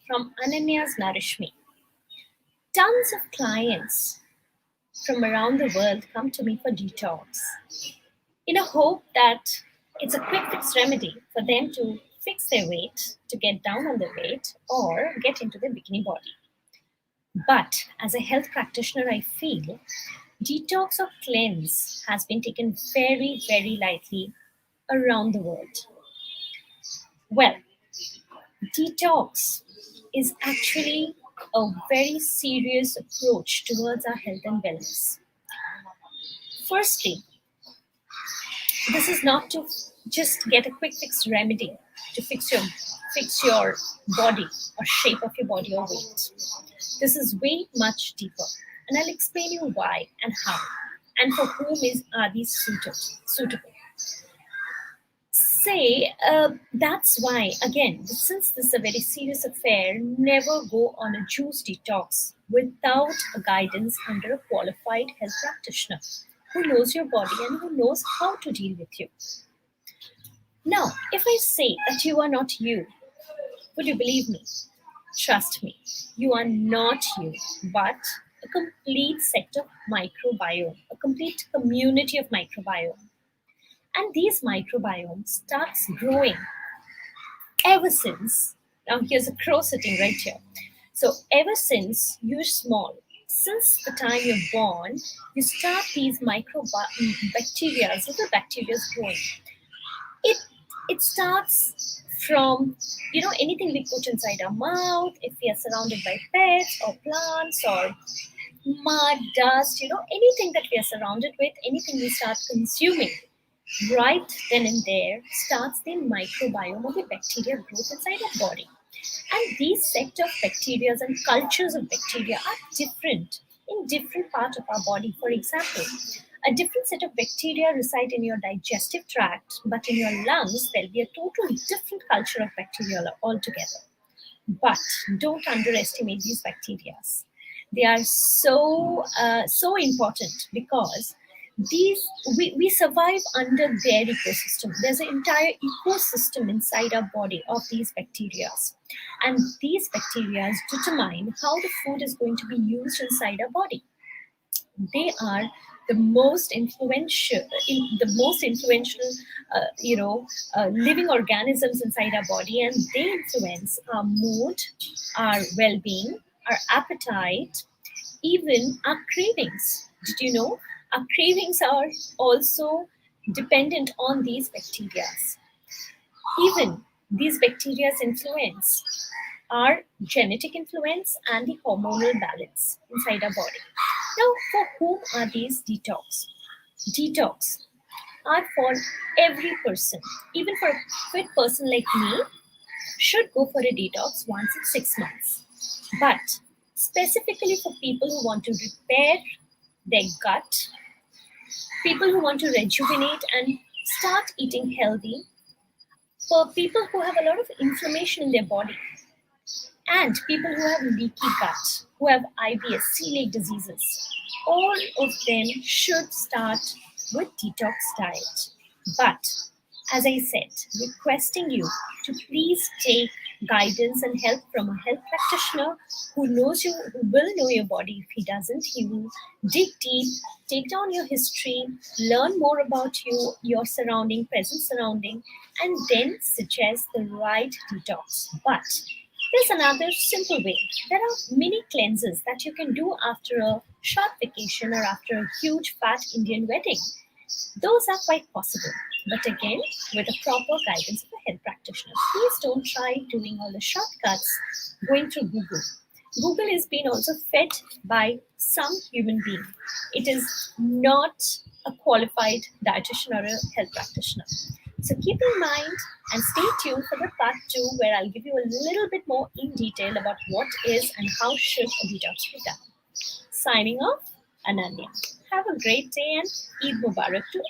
from Ananya's Nourish Me. Tons of clients from around the world come to me for detox in a hope that it's a quick fix remedy for them to fix their weight, to get down on their weight, or get into their bikini body. But as a health practitioner, I feel detox or cleanse has been taken very, very lightly around the world. Well, detox is actually a very serious approach towards our health and wellness. Firstly, this is not to just get a quick fix remedy to fix your body or shape of your body or weight. This is way much deeper, and I'll explain you why and how, and for whom are these suitable. That's why, again, since this is a very serious affair, never go on a juice detox without a guidance under a qualified health practitioner who knows your body and who knows how to deal with you. Now, if I say that you are not you, would you believe me? Trust me, you are not you, but a complete set of microbiome, a complete community of microbiome. And these microbiomes starts growing ever since, now here's a crow sitting right here. So ever since you're small, since the time you're born, you start these bacteria, little bacteria growing. It starts from, anything we put inside our mouth, if we are surrounded by pets or plants or mud, dust, anything that we are surrounded with, anything we start consuming, right then and there starts the microbiome or the bacteria growth inside our body. And these set of bacteria and cultures of bacteria are different in different parts of our body. For example, a different set of bacteria reside in your digestive tract, but in your lungs, there'll be a totally different culture of bacteria altogether. But don't underestimate these bacteria. They are so important because we survive under their ecosystem. There's an entire ecosystem inside our body of these bacteria, and these bacteria determine how the food is going to be used inside our body. They are the most influential living organisms inside our body, and they influence our mood, our well-being, our appetite, even our cravings. Did you know our cravings are also dependent on these bacteria? Even these bacteria influence our genetic influence and the hormonal balance inside our body. Now, for whom are these detox? Detox are for every person. Even for a fit person like me, should go for a detox once in 6 months. But specifically for people who want to repair their gut, people who want to rejuvenate and start eating healthy, for people who have a lot of inflammation in their body, and people who have leaky gut, who have IBS, celiac diseases, all of them should start with detox diet. But as I said, requesting you to please take guidance and help from a health practitioner who knows you, who will know your body. If he doesn't, he will dig deep, take down your history, learn more about you, your present surrounding, and then suggest the right detox. But there's another simple way. There are mini cleanses that you can do after a short vacation or after a huge fat Indian wedding. Those are quite possible, but again, with a proper guidance of a health practitioner. Please don't try doing all the shortcuts going through Google. Google is being also fed by some human being. It is not a qualified dietitian or a health practitioner. So keep in mind and stay tuned for the part 2, where I'll give you a little bit more in detail about what is and how should a detox be done. Signing off, Ananya. Have a great day and Eid Mubarak to